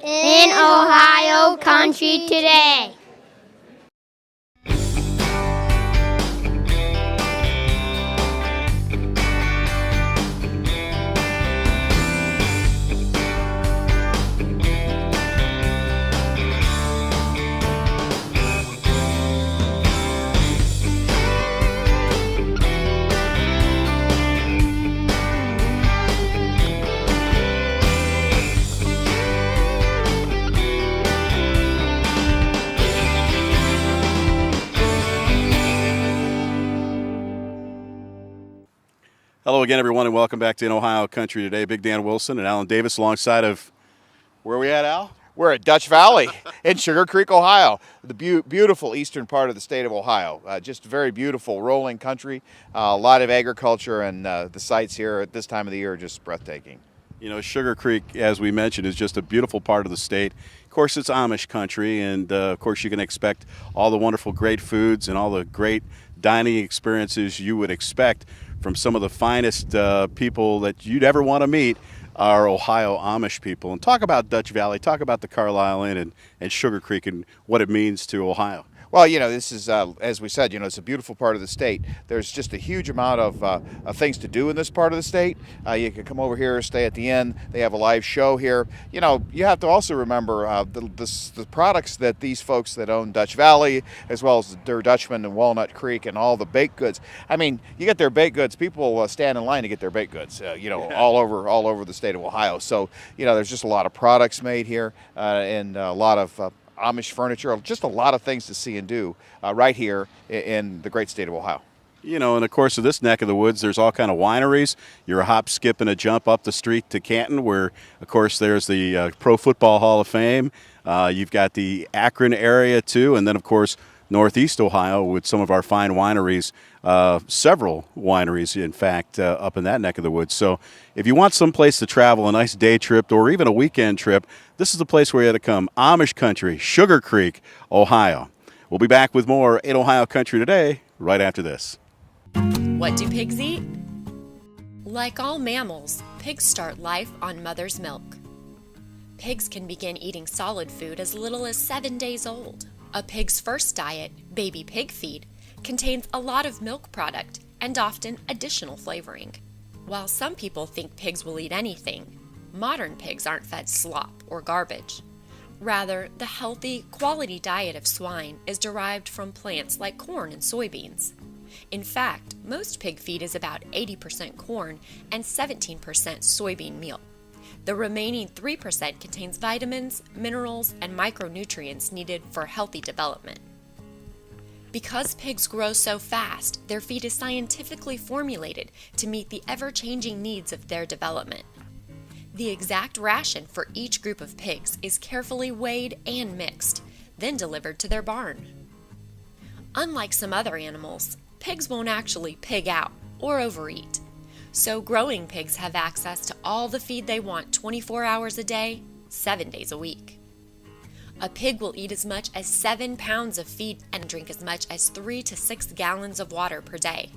in Ohio Country Today. Hello again, everyone, and welcome back to In Ohio Country Today. Big Dan Wilson and Alan Davis alongside of, where are we at, Al? We're at Dutch Valley in Sugar Creek, Ohio, the beautiful eastern part of the state of Ohio. Just very beautiful rolling country, a lot of agriculture, and the sights here at this time of the year are just breathtaking. You know, Sugar Creek, as we mentioned, is just a beautiful part of the state. Of course, it's Amish country, and of course, you can expect all the wonderful, great foods and all the great dining experiences you would expect from some of the finest people that you'd ever want to meet, are Ohio Amish people. And talk about Dutch Valley, talk about the Carlisle Inn and Sugar Creek and what it means to Ohio. Well, you know, this is, as we said, you know, it's a beautiful part of the state. There's just a huge amount of things to do in this part of the state. You can come over here, stay at the inn. They have a live show here. You know, you have to also remember the products that these folks that own Dutch Valley, as well as Der Dutchman and Walnut Creek and all the baked goods. I mean, you get their baked goods. People stand in line to get their baked goods, you know, all over the state of Ohio. So, you know, there's just a lot of products made here and a lot of Amish furniture, just a lot of things to see and do right here in the great state of Ohio. You know, in the course of this neck of the woods, there's all kind of wineries. You're a hop, skip, and a jump up the street to Canton, where, of course, there's the Pro Football Hall of Fame. You've got the Akron area, too, and then, of course, Northeast Ohio with some of our fine wineries, several wineries, in fact, up in that neck of the woods. So if you want some place to travel, a nice day trip or even a weekend trip, this is the place where you have to come. Amish country, Sugar Creek, Ohio. We'll be back with more In Ohio Country Today right after this. What do pigs eat? Like all mammals, pigs start life on mother's milk. Pigs can begin eating solid food as little as 7 days old. A pig's first diet, baby pig feed, contains a lot of milk product and often additional flavoring. While some people think pigs will eat anything, modern pigs aren't fed slop or garbage. Rather, the healthy, quality diet of swine is derived from plants like corn and soybeans. In fact, most pig feed is about 80% corn and 17% soybean meal. The remaining 3% contains vitamins, minerals, and micronutrients needed for healthy development. Because pigs grow so fast, their feed is scientifically formulated to meet the ever-changing needs of their development. The exact ration for each group of pigs is carefully weighed and mixed, then delivered to their barn. Unlike some other animals, pigs won't actually pig out or overeat. So growing pigs have access to all the feed they want 24 hours a day, 7 days a week. A pig will eat as much as 7 pounds of feed and drink as much as 3 to 6 gallons of water per day.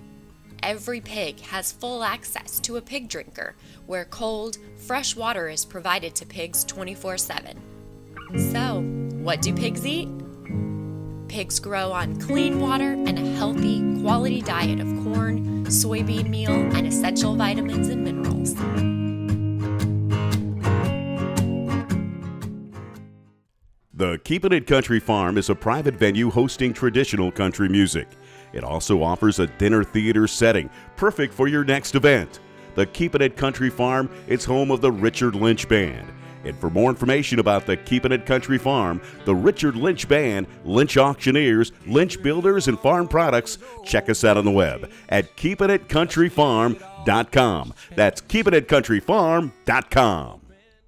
Every pig has full access to a pig drinker, where cold, fresh water is provided to pigs 24/7. So, what do pigs eat? Pigs grow on clean water and a healthy, quality diet of corn, soybean meal, and essential vitamins and minerals. The Keepin' It Country Farm is a private venue hosting traditional country music. It also offers a dinner theater setting, perfect for your next event. The Keepin' It Country Farm is home of the Richard Lynch Band. And for more information about the Keepin' It Country Farm, the Richard Lynch Band, Lynch Auctioneers, Lynch Builders, and Farm Products, check us out on the web at keepinitcountryfarm.com. That's keepinitcountryfarm.com.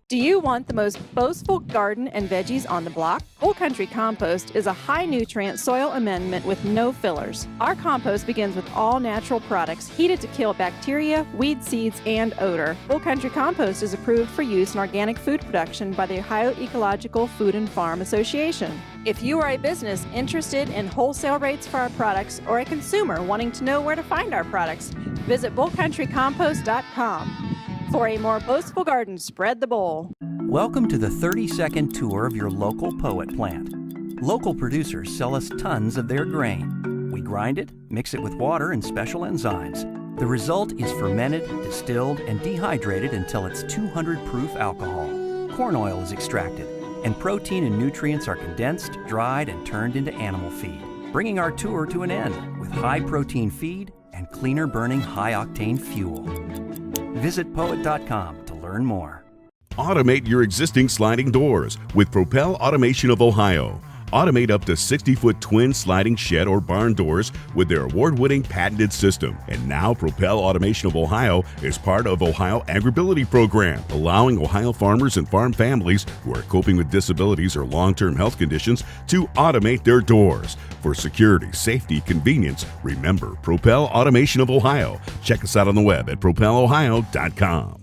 Do you want the most boastful garden and veggies on the block? Bull Country Compost is a high-nutrient soil amendment with no fillers. Our compost begins with all-natural products heated to kill bacteria, weed seeds, and odor. Bull Country Compost is approved for use in organic food production by the Ohio Ecological Food and Farm Association. If you are a business interested in wholesale rates for our products or a consumer wanting to know where to find our products, visit bullcountrycompost.com. For a more boastful garden, spread the bowl. Welcome to the 30-second tour of your local Poet plant. Local producers sell us tons of their grain. We grind it, mix it with water and special enzymes. The result is fermented, distilled, and dehydrated until it's 200 proof alcohol. Corn oil is extracted, and protein and nutrients are condensed, dried, and turned into animal feed, bringing our tour to an end with high-protein feed and cleaner-burning high-octane fuel. Visit poet.com to learn more. Automate your existing sliding doors with Propel Automation of Ohio. Automate up to 60-foot twin sliding shed or barn doors with their award-winning patented system. And now Propel Automation of Ohio is part of Ohio Agribility Program, allowing Ohio farmers and farm families who are coping with disabilities or long-term health conditions to automate their doors. For security, safety, convenience, remember Propel Automation of Ohio. Check us out on the web at propelohio.com.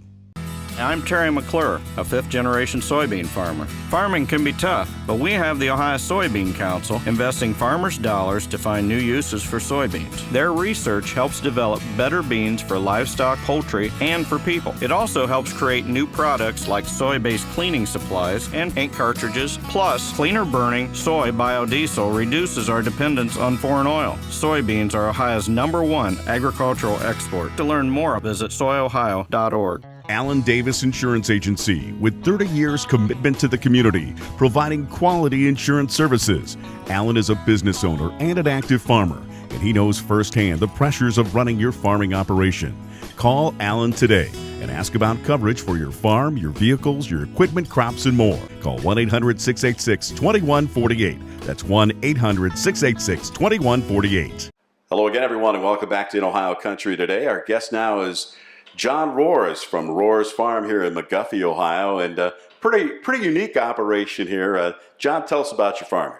I'm Terry McClure, a fifth-generation soybean farmer. Farming can be tough, but we have the Ohio Soybean Council investing farmers' dollars to find new uses for soybeans. Their research helps develop better beans for livestock, poultry, and for people. It also helps create new products like soy-based cleaning supplies and paint cartridges, plus cleaner-burning soy biodiesel reduces our dependence on foreign oil. Soybeans are Ohio's #1 agricultural export. To learn more, visit soyohio.org. Allen Davis Insurance Agency, with 30 years commitment to the community, providing quality insurance services. Allen is a business owner and an active farmer, and he knows firsthand the pressures of running your farming operation. Call Allen today and ask about coverage for your farm, your vehicles, your equipment, crops, and more. Call 1-800-686-2148. That's 1-800-686-2148. Hello again, everyone, and welcome back to In Ohio Country Today. Our guest now is John Rohrs from Rohrs Farm here in McGuffey, Ohio, and pretty unique operation here. John, tell us about your farm.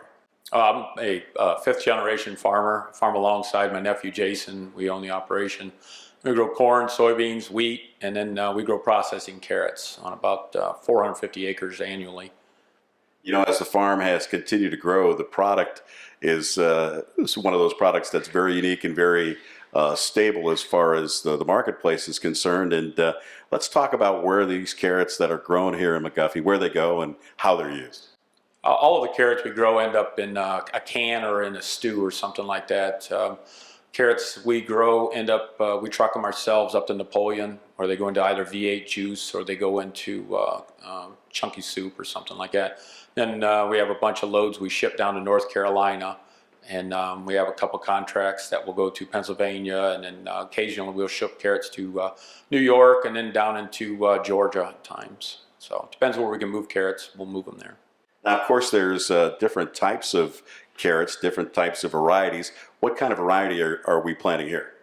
I'm a fifth-generation farmer. Farm alongside my nephew Jason. We own the operation. We grow corn, soybeans, wheat, and then we grow processing carrots on about 450 acres annually. You know, as the farm has continued to grow, the product is one of those products that's very unique and very stable as far as the marketplace is concerned. And let's talk about where these carrots that are grown here in McGuffey, where they go and how they're used. All of the carrots we grow end up in a can or in a stew or something like that. Carrots we grow end up, we truck them ourselves up to Napoleon, or they go into either V8 juice or they go into chunky soup or something like that. Then we have a bunch of loads we ship down to North Carolina. And we have a couple contracts that will go to Pennsylvania, and then occasionally we'll ship carrots to New York and then down into Georgia at times. So it depends where we can move carrots, we'll move them there. Now, of course, there's different types of carrots, different types of varieties. What kind of variety are we planting here?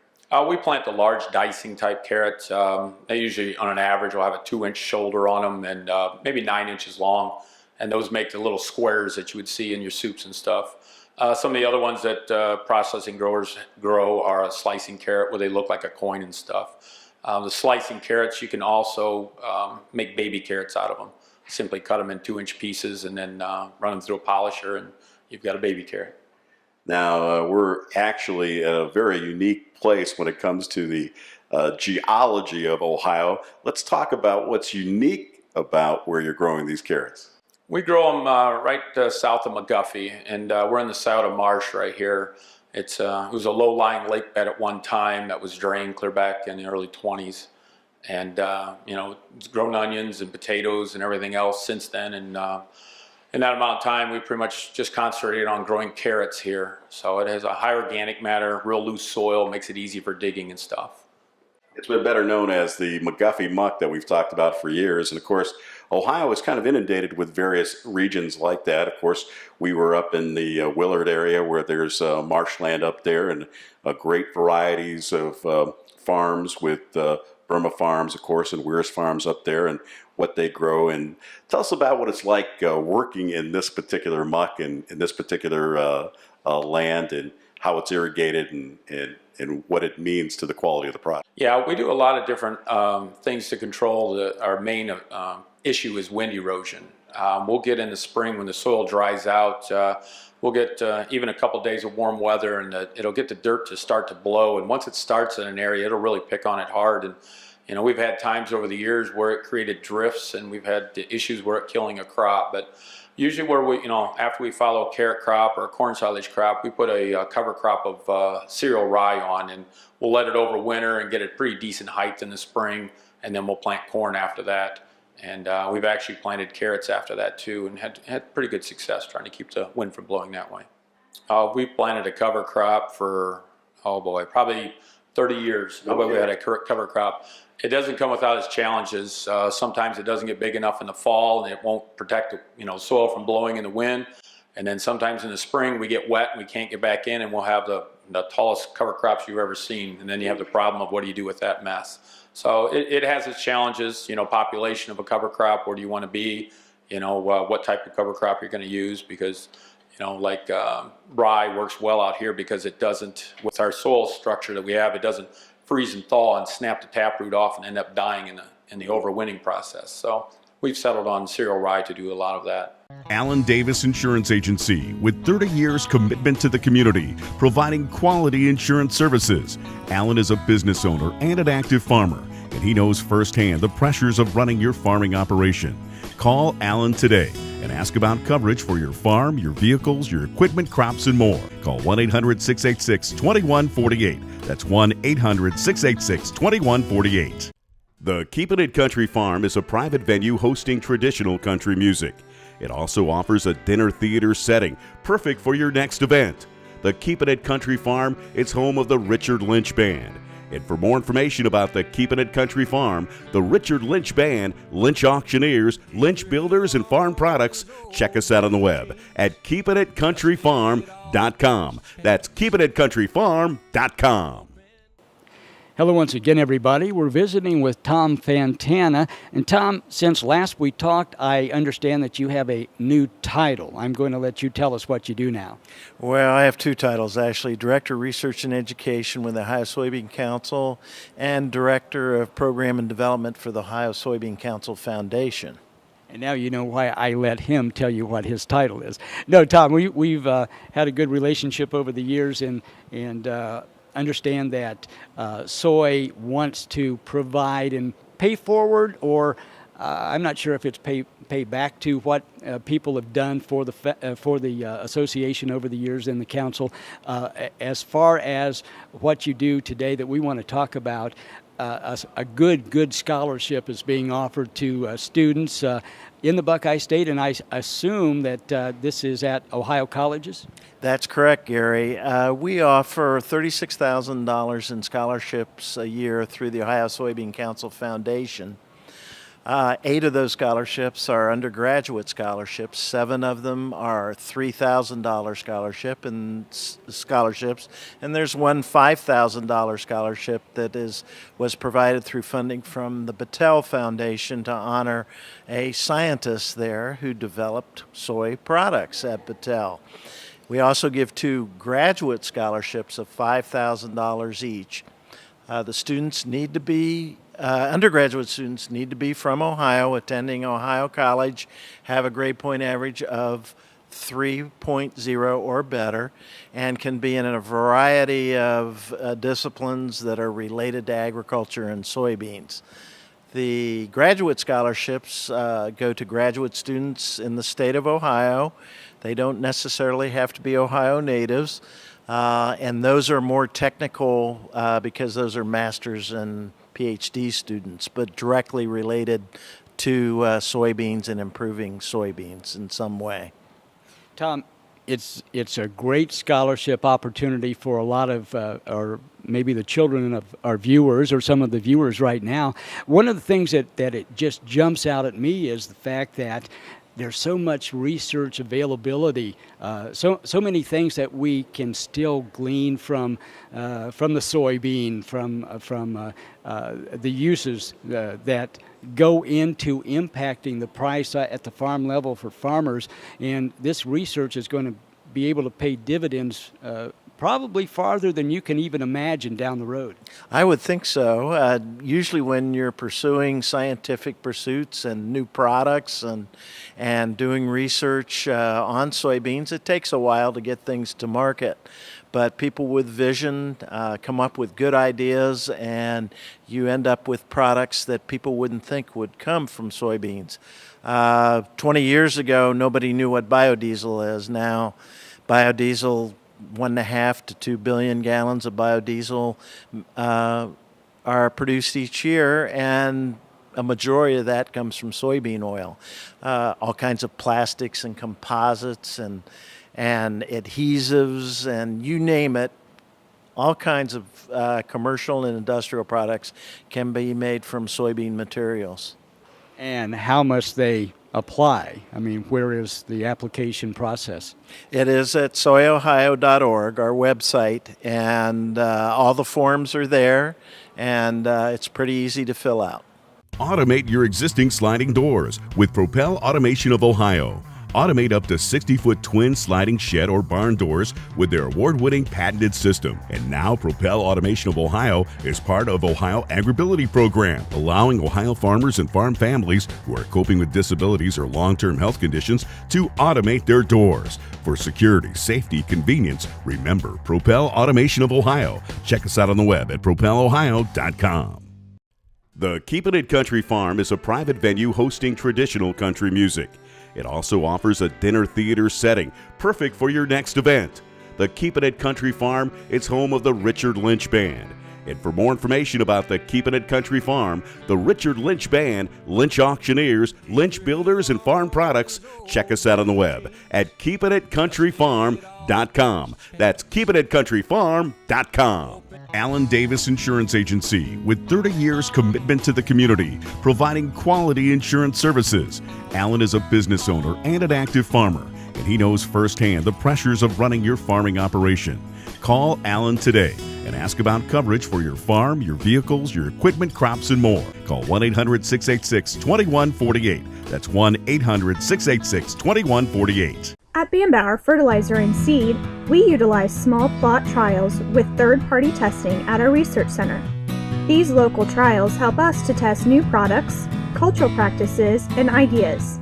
We plant the large dicing type carrots. They usually, on an average, will have a 2-inch shoulder on them and maybe 9 inches long. And those make the little squares that you would see in your soups and stuff. Some of the other ones that processing growers grow are a slicing carrot where they look like a coin and stuff. The slicing carrots, you can also make baby carrots out of them. Simply cut them in 2-inch pieces and then run them through a polisher and you've got a baby carrot. Now, we're actually at a very unique place when it comes to the geology of Ohio. Let's talk about what's unique about where you're growing these carrots. We grow them right south of McGuffey, and we're in the Scioto Marsh right here. It was a low-lying lake bed at one time that was drained clear back in the early 20s. And, you know, it's grown onions and potatoes and everything else since then. And in that amount of time, we pretty much just concentrated on growing carrots here. So it has a high organic matter, real loose soil, makes it easy for digging and stuff. It's been better known as the McGuffey muck that we've talked about for years. And of course, Ohio is kind of inundated with various regions like that. Of course, we were up in the Willard area where there's marshland up there and great varieties of farms with Burma Farms, of course, and Weir's Farms up there and what they grow. And tell us about what it's like working in this particular muck and in this particular land and how it's irrigated and what it means to the quality of the product. Yeah, we do a lot of different things to control. Our main issue is wind erosion. We'll get in the spring when the soil dries out. We'll get even a couple days of warm weather and it'll get the dirt to start to blow. And once it starts in an area, it'll really pick on it hard. And We've had times over the years where it created drifts, and we've had issues where it killing a crop. But usually where we, after we follow a carrot crop or a corn silage crop, we put a cover crop of cereal rye on, and we'll let it overwinter and get a pretty decent height in the spring, and then we'll plant corn after that. And we've actually planted carrots after that too, and had pretty good success trying to keep the wind from blowing that way. We planted a cover crop for, probably 30 years. We had a cover crop. It doesn't come without its challenges. Sometimes it doesn't get big enough in the fall, and it won't protect soil from blowing in the wind. And then sometimes in the spring we get wet and we can't get back in, and we'll have the tallest cover crops you've ever seen. And then you have the problem of what do you do with that mess? So it has its challenges. Population of a cover crop. Where do you want to be? What type of cover crop you're going to use, because rye works well out here because it doesn't, with our soil structure that we have, it doesn't freeze and thaw and snap the taproot off and end up dying in the overwintering process. So we've settled on cereal rye to do a lot of that. Allen Davis Insurance Agency, with 30 years commitment to the community, providing quality insurance services. Allen is a business owner and an active farmer, and he knows firsthand the pressures of running your farming operation. Call Allen today and ask about coverage for your farm, your vehicles, your equipment, crops, and more. Call 1-800-686-2148. That's 1-800-686-2148. The Keepin' It Country Farm is a private venue hosting traditional country music. It also offers a dinner theater setting, perfect for your next event. The Keepin' It Country Farm is home of the Richard Lynch Band. And for more information about the Keepin' It Country Farm, the Richard Lynch Band, Lynch Auctioneers, Lynch Builders, and Farm Products, check us out on the web at keepinitcountryfarm.com. That's keepinitcountryfarm.com. Hello once again, everybody. We're visiting with Tom Fantana. And Tom, since last we talked, I understand that you have a new title. I'm going to let you tell us what you do now. Well, I have two titles, actually. Director of Research and Education with the Ohio Soybean Council and Director of Program and Development for the Ohio Soybean Council Foundation. And now you know why I let him tell you what his title is. No, Tom, we've had a good relationship over the years, and understand that soy wants to provide and pay forward, or I'm not sure if it's pay back to what people have done for the association over the years in the council. As far as what you do today that we want to talk about, a good scholarship is being offered to students in the Buckeye State, and I assume that this is at Ohio colleges? That's correct, Gary. We offer $36,000 in scholarships a year through the Ohio Soybean Council Foundation. 8 of those scholarships are undergraduate scholarships. 7 of them are $3,000 scholarships, and there's one $5,000 scholarship that was provided through funding from the Battelle Foundation to honor a scientist there who developed soy products at Battelle. We also give 2 graduate scholarships of $5,000 each. The students need to be undergraduate students need to be from Ohio, attending Ohio College, have a grade point average of 3.0 or better, and can be in a variety of disciplines that are related to agriculture and soybeans. The graduate scholarships go to graduate students in the state of Ohio. They don't necessarily have to be Ohio natives, and those are more technical because those are master's and PhD students, but directly related to soybeans and improving soybeans in some way. Tom, it's a great scholarship opportunity for a lot of, or maybe the children of our viewers or some of the viewers right now. One of the things that it just jumps out at me is the fact that there's so much research availability, so many things that we can still glean from the soybean, from the uses that go into impacting the price at the farm level for farmers. And this research is going to be able to pay dividends probably farther than you can even imagine down the road. I would think so. Usually when you're pursuing scientific pursuits and new products and doing research on soybeans, it takes a while to get things to market. but people with vision come up with good ideas, and you end up with products that people wouldn't think would come from soybeans. 20 years ago, nobody knew what biodiesel is. Now, biodiesel, 1.5 to 2 billion gallons of biodiesel are produced each year, and a majority of that comes from soybean oil. All kinds of plastics and composites and adhesives and you name it, all kinds of commercial and industrial products can be made from soybean materials. And how must they apply? I mean, where is the application process? It is at soyohio.org, our website, and all the forms are there, and it's pretty easy to fill out. Automate your existing sliding doors with Propel Automation of Ohio. Automate up to 60-foot twin sliding shed or barn doors with their award-winning patented system. And now Propel Automation of Ohio is part of Ohio Agribility Program, allowing Ohio farmers and farm families who are coping with disabilities or long-term health conditions to automate their doors. For security, safety, convenience, remember Propel Automation of Ohio. Check us out on the web at propelohio.com. The Keepin' It Country Farm is a private venue hosting traditional country music. It also offers a dinner theater setting, perfect for your next event. The Keepin' It Country Farm is home of the Richard Lynch Band. And for more information about the Keepin' It Country Farm, the Richard Lynch Band, Lynch Auctioneers, Lynch Builders, and Farm Products, check us out on the web at keepinitcountryfarm.com. That's keepinitcountryfarm.com. Allen Davis Insurance Agency, with 30 years commitment to the community, providing quality insurance services. Allen is a business owner and an active farmer, and he knows firsthand the pressures of running your farming operation. Call Allen today and ask about coverage for your farm, your vehicles, your equipment, crops, and more. Call 1-800-686-2148. That's 1-800-686-2148. At Bambauer Fertilizer and Seed, we utilize small plot trials with third-party testing at our research center. These local trials help us to test new products, cultural practices, and ideas.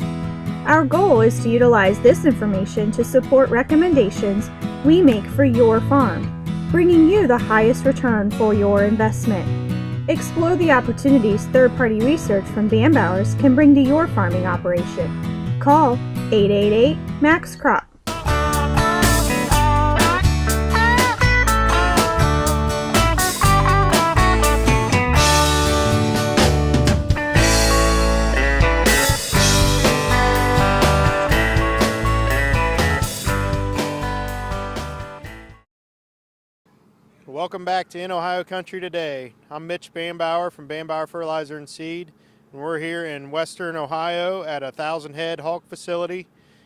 Our goal is to utilize this information to support recommendations we make for your farm, bringing you the highest return for your investment. Explore the opportunities third-party research from Bambauer's can bring to your farming operation. Call 888-MAX-CROP. Welcome back to In Ohio Country Today. I'm Mitch Bambauer from Bambauer Fertilizer and Seed, and we're here in Western Ohio at a 1,000-head hog facility,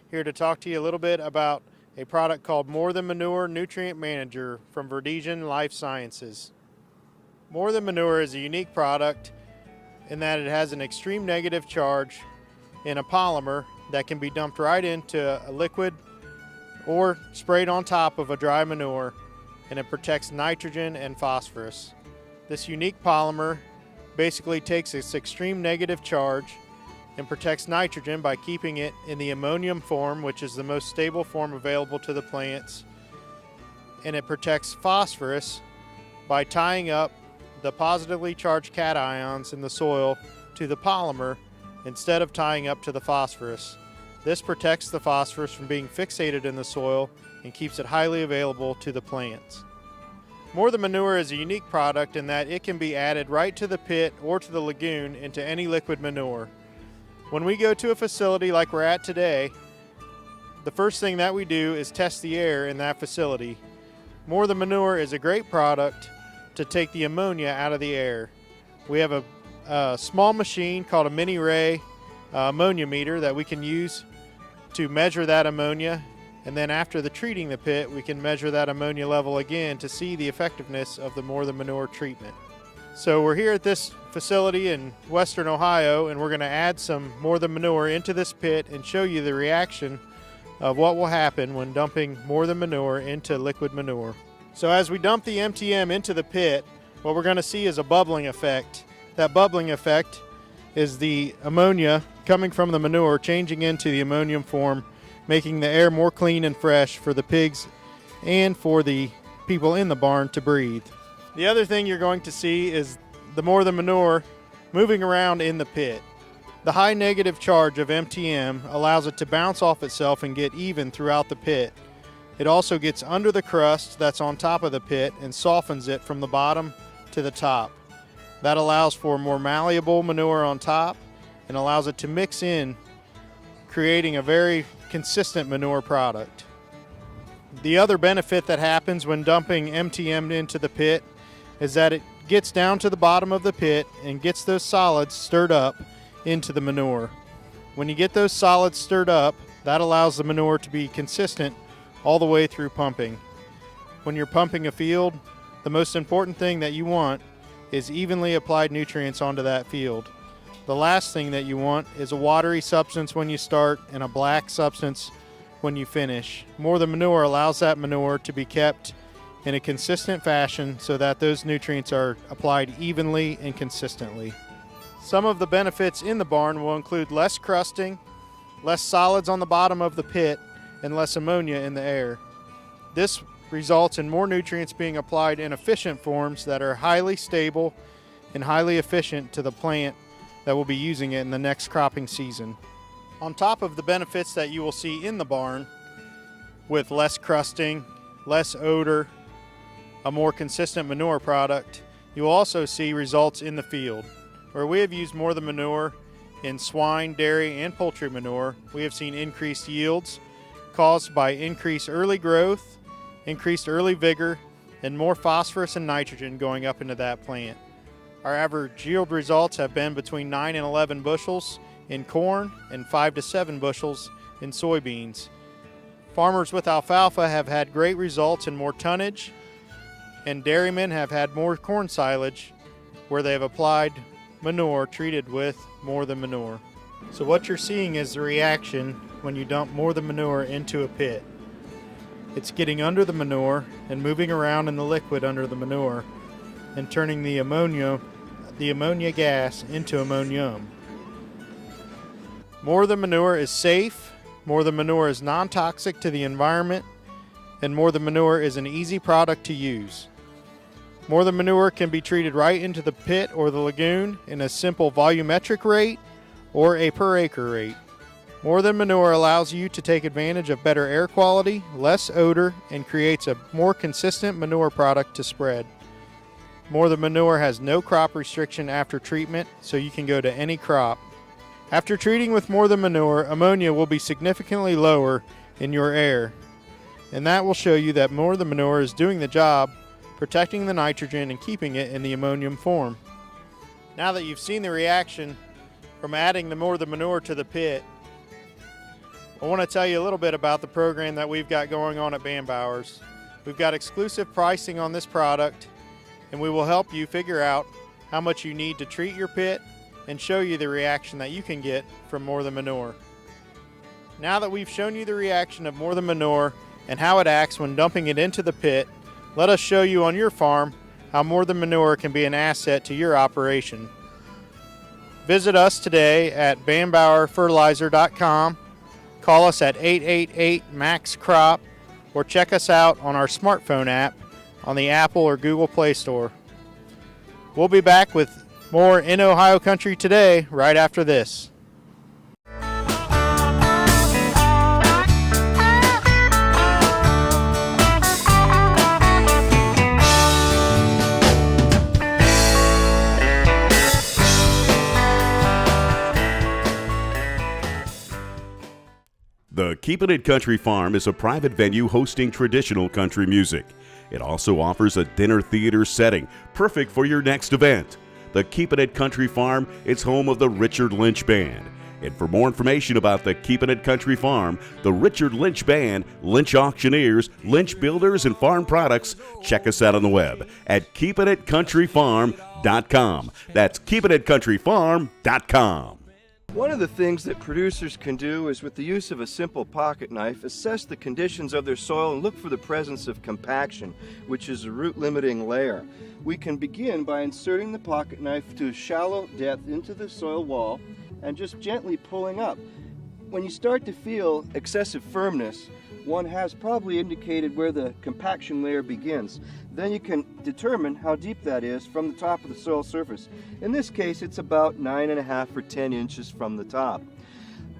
here to talk to you a little bit about a product called More Than Manure Nutrient Manager from Verdesian Life Sciences. More Than Manure is a unique product in that it has an extreme negative charge in a polymer that can be dumped right into a liquid or sprayed on top of a dry manure, and it protects nitrogen and phosphorus. This unique polymer basically takes its extreme negative charge and protects nitrogen by keeping it in the ammonium form, which is the most stable form available to the plants, and it protects phosphorus by tying up the positively charged cations in the soil to the polymer instead of tying up to the phosphorus. This protects the phosphorus from being fixated in the soil and keeps it highly available to the plants. More Than Manure is a unique product in that it can be added right to the pit or to the lagoon into any liquid manure. When we go to a facility like we're at today, the first thing that we do is test the air in that facility. More Than Manure is a great product to take the ammonia out of the air. We have a small machine called a mini ray ammonia meter that we can use to measure that ammonia, and then after the treating the pit, we can measure that ammonia level again to see the effectiveness of the More Than Manure treatment. So we're here at this facility in Western Ohio, and we're going to add some More Than Manure into this pit and show you the reaction of what will happen when dumping More Than Manure into liquid manure. So as we dump the MTM into the pit, what we're going to see is a bubbling effect. That bubbling effect is the ammonia coming from the manure changing into the ammonium form, making the air more clean and fresh for the pigs and for the people in the barn to breathe. The other thing you're going to see is the More Than Manure moving around in the pit. The high negative charge of MTM allows it to bounce off itself and get even throughout the pit. It also gets under the crust that's on top of the pit and softens it from the bottom to the top. That allows for more malleable manure on top and allows it to mix in, creating a very consistent manure product. The other benefit that happens when dumping MTM into the pit is that it gets down to the bottom of the pit and gets those solids stirred up into the manure. When you get those solids stirred up, that allows the manure to be consistent all the way through pumping. When you're pumping a field, the most important thing that you want is evenly applied nutrients onto that field. The last thing that you want is a watery substance when you start and a black substance when you finish. More Than Manure allows that manure to be kept in a consistent fashion so that those nutrients are applied evenly and consistently. Some of the benefits in the barn will include less crusting, less solids on the bottom of the pit, and less ammonia in the air. This results in more nutrients being applied in efficient forms that are highly stable and highly efficient to the plant that will be using it in the next cropping season. On top of the benefits that you will see in the barn with less crusting, less odor, a more consistent manure product, you will also see results in the field. Where we have used More Than Manure in swine, dairy, and poultry manure, we have seen increased yields caused by increased early growth, increased early vigor, and more phosphorus and nitrogen going up into that plant. Our average yield results have been between 9 and 11 bushels in corn and 5 to 7 bushels in soybeans. Farmers with alfalfa have had great results in more tonnage, and dairymen have had more corn silage where they have applied manure treated with More Than Manure. So what you're seeing is the reaction when you dump More Than Manure into a pit. It's getting under the manure and moving around in the liquid under the manure and turning the ammonia gas into ammonium. More Than Manure is safe, More Than Manure is non-toxic to the environment, and More Than Manure is an easy product to use. More Than Manure can be treated right into the pit or the lagoon in a simple volumetric rate or a per acre rate. More Than Manure allows you to take advantage of better air quality, less odor, and creates a more consistent manure product to spread. More Than Manure has no crop restriction after treatment, so you can go to any crop. After treating with More Than Manure, ammonia will be significantly lower in your air, and that will show you that More Than Manure is doing the job, protecting the nitrogen and keeping it in the ammonium form. Now that you've seen the reaction from adding the More Than Manure to the pit, I want to tell you a little bit about the program that we've got going on at Bambauer's. We've got exclusive pricing on this product, and we will help you figure out how much you need to treat your pit and show you the reaction that you can get from More Than Manure. Now that we've shown you the reaction of More Than Manure and how it acts when dumping it into the pit, let us show you on your farm how More Than Manure can be an asset to your operation. Visit us today at BambauerFertilizer.com, call us at 888-MAX-CROP, or check us out on our smartphone app on the Apple or Google Play Store. We'll be back with more In Ohio Country Today right after this. The Keepin' It Country Farm is a private venue hosting traditional country music. It also offers a dinner theater setting, perfect for your next event. The Keepin' It Country Farm is home of the Richard Lynch Band. And for more information about the Keepin' It Country Farm, the Richard Lynch Band, Lynch Auctioneers, Lynch Builders, and Farm Products, check us out on the web at keepinitcountryfarm.com. That's keepinitcountryfarm.com. One of the things that producers can do is, with the use of a simple pocket knife, assess the conditions of their soil and look for the presence of compaction, which is a root-limiting layer. We can begin by inserting the pocket knife to a shallow depth into the soil wall and just gently pulling up. When you start to feel excessive firmness, one has probably indicated where the compaction layer begins. Then you can determine how deep that is from the top of the soil surface. In this case, it's about 9.5 or 10 inches from the top.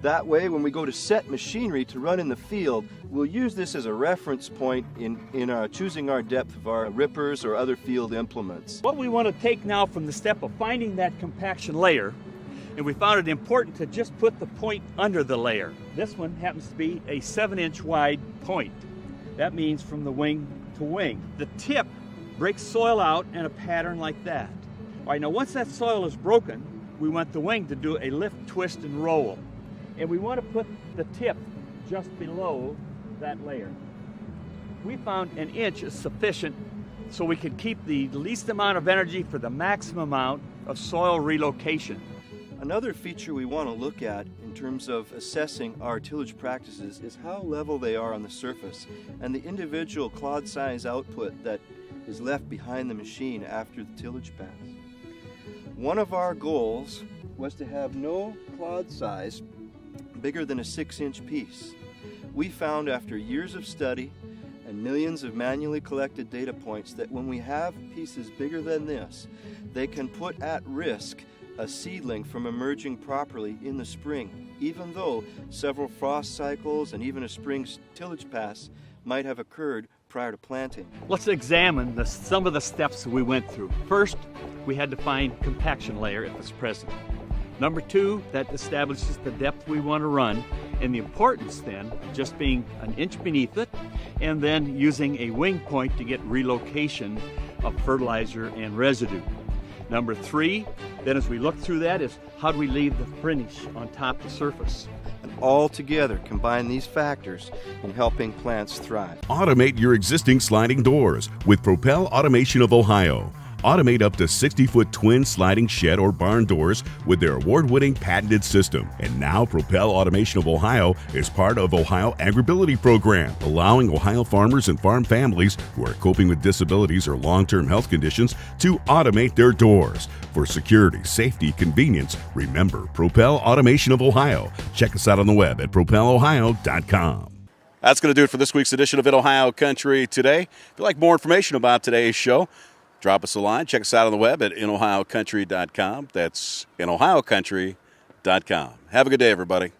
That way, when we go to set machinery to run in the field, we'll use this as a reference point in choosing our depth of our rippers or other field implements. What we want to take now from the step of finding that compaction layer, and we found it important to just put the point under the layer. This one happens to be a 7-inch wide point. That means from the wing to wing. The tip breaks soil out in a pattern like that. All right, now once that soil is broken, we want the wing to do a lift, twist, and roll. And we want to put the tip just below that layer. We found 1 inch is sufficient so we can keep the least amount of energy for the maximum amount of soil relocation. Another feature we want to look at in terms of assessing our tillage practices is how level they are on the surface and the individual clod size output that is left behind the machine after the tillage pass. One of our goals was to have no clod size bigger than a 6-inch piece. We found after years of study and millions of manually collected data points that when we have pieces bigger than this, they can put at risk a seedling from emerging properly in the spring, even though several frost cycles and even a spring tillage pass might have occurred prior to planting. Let's examine some of the steps we went through. First, we had to find compaction layer if it's present. Number 2, that establishes the depth we want to run, and the importance then just being 1 inch beneath it, and then using a wing point to get relocation of fertilizer and residue. Number 3, then as we look through that, is how do we leave the finish on top of the surface? And all together combine these factors in helping plants thrive. Automate your existing sliding doors with Propel Automation of Ohio. Automate up to 60-foot twin sliding shed or barn doors with their award-winning patented system. And now Propel Automation of Ohio is part of Ohio Agribility Program, allowing Ohio farmers and farm families who are coping with disabilities or long-term health conditions to automate their doors. For security, safety, convenience, remember Propel Automation of Ohio. Check us out on the web at propelohio.com. That's going to do it for this week's edition of In Ohio Country Today. If you'd like more information about today's show, drop us a line. Check us out on the web at inohiocountry.com. That's inohiocountry.com. Have a good day, everybody.